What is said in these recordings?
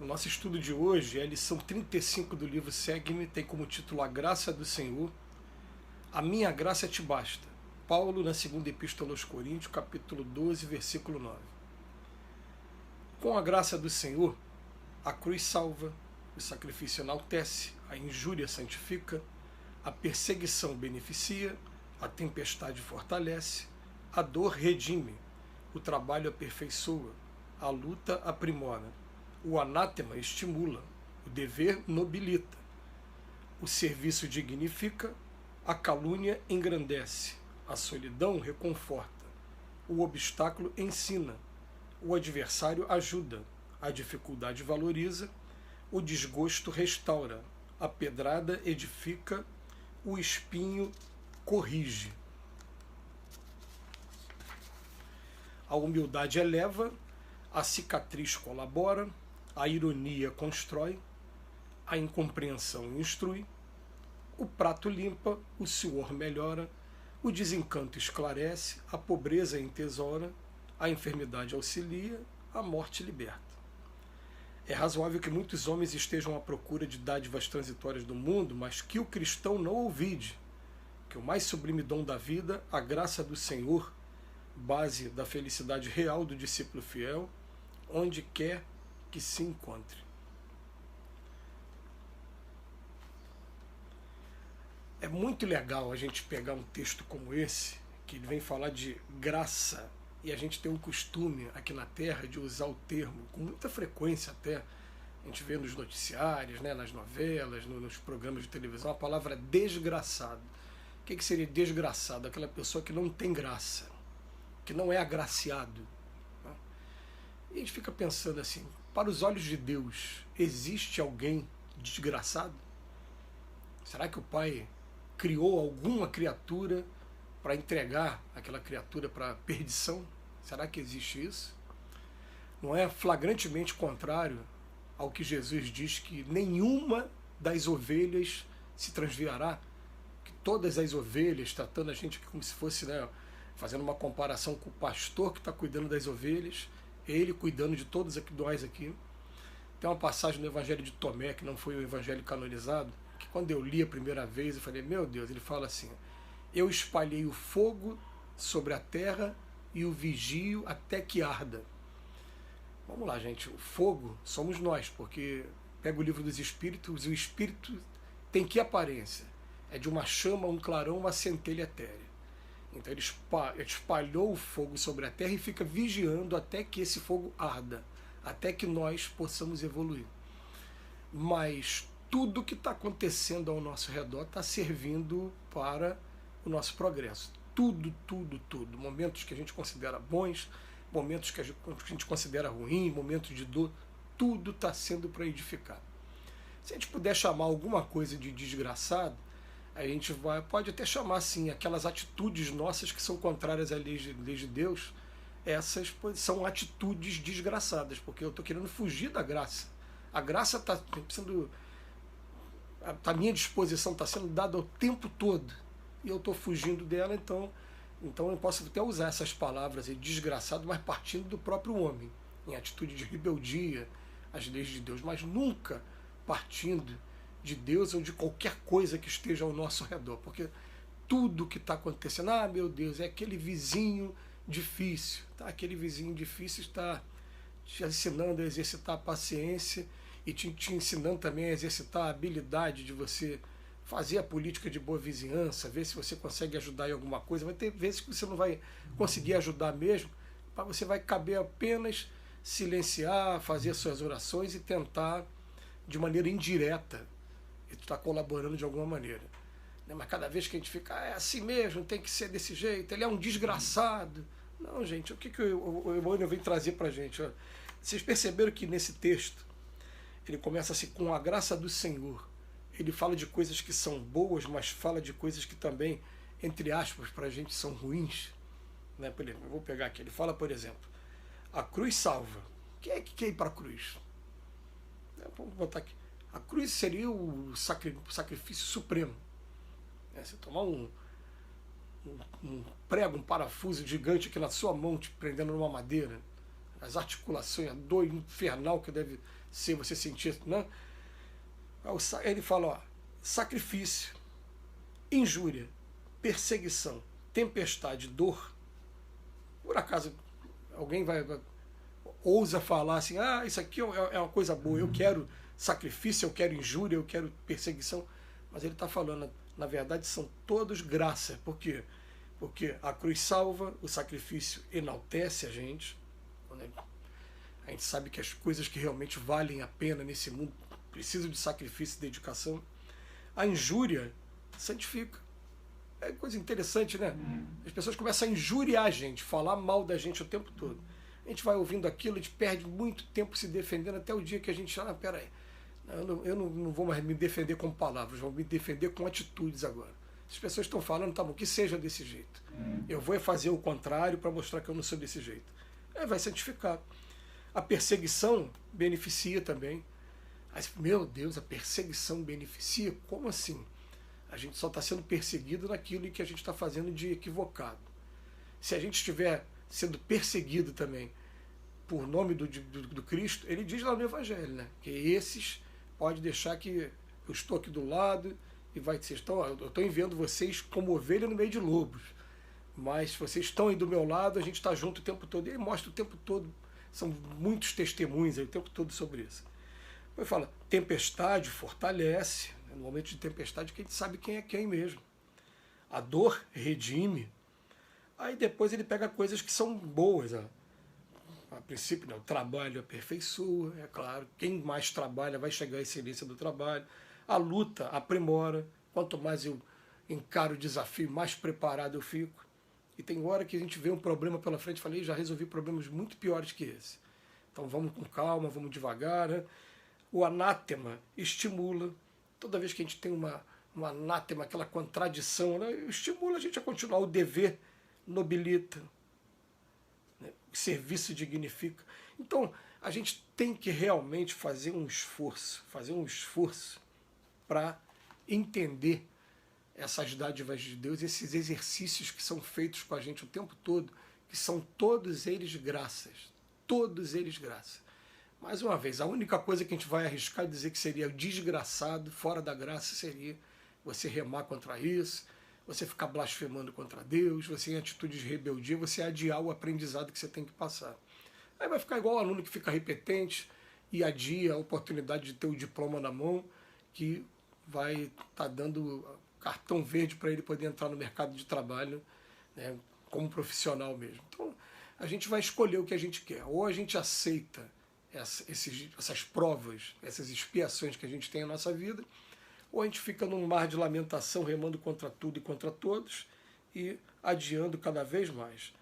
O nosso estudo de hoje é a lição 35 do livro Segue-me, tem como título A Graça do Senhor. A minha graça te basta. Paulo, na segunda epístola aos Coríntios, capítulo 12, versículo 9. Com a graça do Senhor, a cruz salva, o sacrifício enaltece, a injúria santifica, a perseguição beneficia, a tempestade fortalece, a dor redime, o trabalho aperfeiçoa, a luta aprimora, o anátema estimula, o dever nobilita, o serviço dignifica, a calúnia engrandece, a solidão reconforta, o obstáculo ensina, o adversário ajuda, a dificuldade valoriza, o desgosto restaura, a pedrada edifica, o espinho corrige. A humildade eleva, a cicatriz colabora, a ironia constrói, a incompreensão instrui, o prato limpa, o suor melhora, o desencanto esclarece, a pobreza entesoura, a enfermidade auxilia, a morte liberta. É razoável que muitos homens estejam à procura de dádivas transitórias do mundo, mas que o cristão não ouvide, que o mais sublime dom da vida, a graça do Senhor, base da felicidade real do discípulo fiel, onde quer que se encontre. É muito legal a gente pegar um texto como esse, que ele vem falar de graça, e a gente tem um costume aqui na Terra de usar o termo, com muita frequência até, a gente vê nos noticiários, né, nas novelas, nos programas de televisão, a palavra desgraçado. O que seria desgraçado? Aquela pessoa que não tem graça, que não é agraciado. E a gente fica pensando assim, para os olhos de Deus, existe alguém desgraçado? Será que o Pai criou alguma criatura para entregar aquela criatura para a perdição? Será que existe isso? Não é flagrantemente contrário ao que Jesus diz que nenhuma das ovelhas se transviará? Que todas as ovelhas, tratando a gente como se fosse, né, fazendo uma comparação com o pastor que está cuidando das ovelhas, ele cuidando de todos nós aqui. Tem uma passagem no Evangelho de Tomé, que não foi o Evangelho canonizado, que quando eu li a primeira vez, eu falei, meu Deus, ele fala assim, eu espalhei o fogo sobre a terra e o vigio até que arda. Vamos lá, gente, o fogo somos nós, porque pega o livro dos Espíritos, o Espírito tem que aparência? É de uma chama, um clarão, uma centelha etérea. Então ele espalhou o fogo sobre a terra e fica vigiando até que esse fogo arda, até que nós possamos evoluir. Mas tudo que está acontecendo ao nosso redor está servindo para o nosso progresso. Tudo, tudo, tudo. Momentos que a gente considera bons, momentos que a gente considera ruins, momentos de dor, tudo está sendo para edificar. Se a gente puder chamar alguma coisa de desgraçado, a gente pode até chamar assim, aquelas atitudes nossas que são contrárias às leis de Deus, essas são atitudes desgraçadas, porque eu estou querendo fugir da graça. A graça está sendo, à minha disposição, está sendo dada o tempo todo, e eu estou fugindo dela, então eu posso até usar essas palavras aí, desgraçado, mas partindo do próprio homem, em atitude de rebeldia às leis de Deus, mas nunca partindo de Deus ou de qualquer coisa que esteja ao nosso redor, porque tudo que está acontecendo, meu Deus, é aquele vizinho difícil, tá? Aquele vizinho difícil está te ensinando a exercitar a paciência e te ensinando também a exercitar a habilidade de você fazer a política de boa vizinhança, ver se você consegue ajudar em alguma coisa. Vai ter vezes que você não vai conseguir ajudar mesmo, mas você vai caber apenas silenciar, fazer suas orações e tentar de maneira indireta e tu está colaborando de alguma maneira. Mas cada vez que a gente fica, é assim mesmo, tem que ser desse jeito, ele é um desgraçado. Não, gente, o que o Emmanuel vem trazer para a gente? Vocês perceberam que nesse texto, ele começa assim, com a graça do Senhor. Ele fala de coisas que são boas, mas fala de coisas que também, entre aspas, para a gente são ruins. Por exemplo, eu vou pegar aqui, ele fala, por exemplo, a cruz salva. Quem é que quer ir para a cruz? Vamos botar aqui. A cruz seria o sacrifício supremo. Você tomar um prego, um parafuso gigante aqui na sua mão, te prendendo numa madeira. as articulações, a dor infernal que deve ser você sentir, né? Ele fala, ó, sacrifício, injúria, perseguição, tempestade, dor. Por acaso alguém ousa falar assim, ah, isso aqui é uma coisa boa, eu quero sacrifício, eu quero injúria, eu quero perseguição. Mas ele está falando, na verdade, são todos graça. Por quê? Porque a cruz salva, o sacrifício enaltece a gente. A gente sabe que as coisas que realmente valem a pena nesse mundo precisam de sacrifício e dedicação. A injúria santifica. É coisa interessante, né? As pessoas começam a injuriar a gente, falar mal da gente o tempo todo. A gente vai ouvindo aquilo, a gente perde muito tempo se defendendo até o dia que a gente fala, peraí, eu não vou mais me defender com palavras, vou me defender com atitudes agora. As pessoas estão falando, tá bom, que seja desse jeito. Eu vou fazer o contrário para mostrar que eu não sou desse jeito. Vai santificar. A perseguição beneficia também. Mas, meu Deus, a perseguição beneficia? Como assim? A gente só está sendo perseguido naquilo que a gente está fazendo de equivocado. Se a gente estiver sendo perseguido também por nome do Cristo, ele diz lá no Evangelho, né? Que esses pode deixar que eu estou aqui do lado e vai ser. Eu estou enviando vocês como ovelha no meio de lobos. Mas vocês estão aí do meu lado, a gente está junto o tempo todo. E ele mostra o tempo todo, são muitos testemunhos aí, o tempo todo sobre isso. Ele fala, tempestade fortalece, no momento de tempestade que a gente sabe quem é quem mesmo. A dor redime. Aí depois ele pega coisas que são boas. A princípio, né, o trabalho aperfeiçoa, é claro. Quem mais trabalha vai chegar à excelência do trabalho. A luta aprimora. Quanto mais eu encaro o desafio, mais preparado eu fico. E tem hora que a gente vê um problema pela frente e fala, já resolvi problemas muito piores que esse. Então vamos com calma, vamos devagar. Né? O anátema estimula. Toda vez que a gente tem um anátema, aquela contradição, né, estimula a gente a continuar. O dever nobilita. Né? O serviço dignifica. Então, a gente tem que realmente fazer um esforço para entender essas dádivas de Deus, esses exercícios que são feitos com a gente o tempo todo, que são todos eles graças. Todos eles graças. Mais uma vez, a única coisa que a gente vai arriscar dizer que seria desgraçado, fora da graça, seria você remar contra isso, você ficar blasfemando contra Deus, você em atitude de rebeldia, você adiar o aprendizado que você tem que passar. Aí vai ficar igual o aluno que fica repetente e adia a oportunidade de ter o diploma na mão, que vai estar dando cartão verde para ele poder entrar no mercado de trabalho, né, como profissional mesmo. Então, a gente vai escolher o que a gente quer. Ou a gente aceita essas provas, essas expiações que a gente tem na nossa vida, ou a gente fica num mar de lamentação, remando contra tudo e contra todos, e adiando cada vez mais.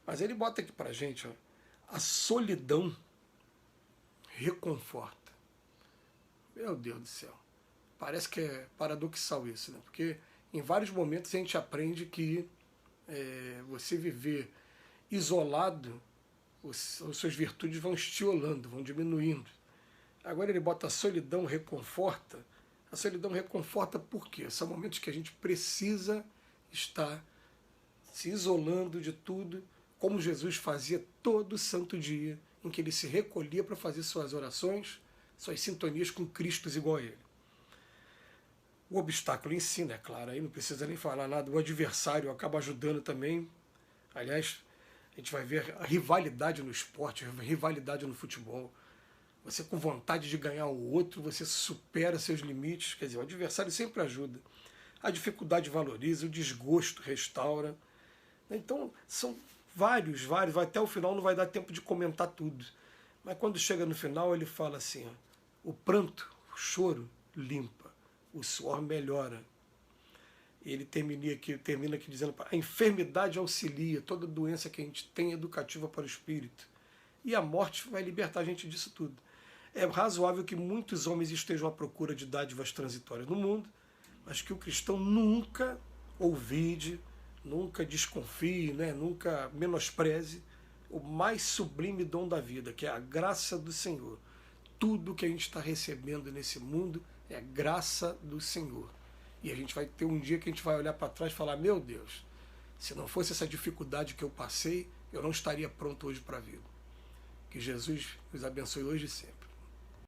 Mas ele bota aqui para a gente, ó, a solidão reconforta. Meu Deus do céu. Parece que é paradoxal isso, né? Porque em vários momentos a gente aprende que você viver isolado, as suas virtudes vão estiolando, vão diminuindo. Agora ele bota a solidão reconforta. A solidão reconforta por quê? São momentos que a gente precisa estar se isolando de tudo, como Jesus fazia todo santo dia, em que ele se recolhia para fazer suas orações, suas sintonias com Cristos igual a ele. O obstáculo em si, né, claro, aí não precisa nem falar nada, o adversário acaba ajudando também. Aliás, a gente vai ver a rivalidade no esporte, a rivalidade no futebol. Você com vontade de ganhar o outro, você supera seus limites, quer dizer, o adversário sempre ajuda. A dificuldade valoriza, o desgosto restaura. Então, são vários, até o final não vai dar tempo de comentar tudo. Mas quando chega no final, ele fala assim, ó, o pranto, o choro limpa, o suor melhora. E ele termina aqui dizendo, a enfermidade auxilia, toda doença que a gente tem é educativa para o espírito. E a morte vai libertar a gente disso tudo. É razoável que muitos homens estejam à procura de dádivas transitórias no mundo, mas que o cristão nunca ouvide, nunca desconfie, né? Nunca menospreze o mais sublime dom da vida, que é a graça do Senhor. Tudo que a gente está recebendo nesse mundo é graça do Senhor. E a gente vai ter um dia que a gente vai olhar para trás e falar, meu Deus, se não fosse essa dificuldade que eu passei, eu não estaria pronto hoje para a vida. Que Jesus os abençoe hoje e sempre.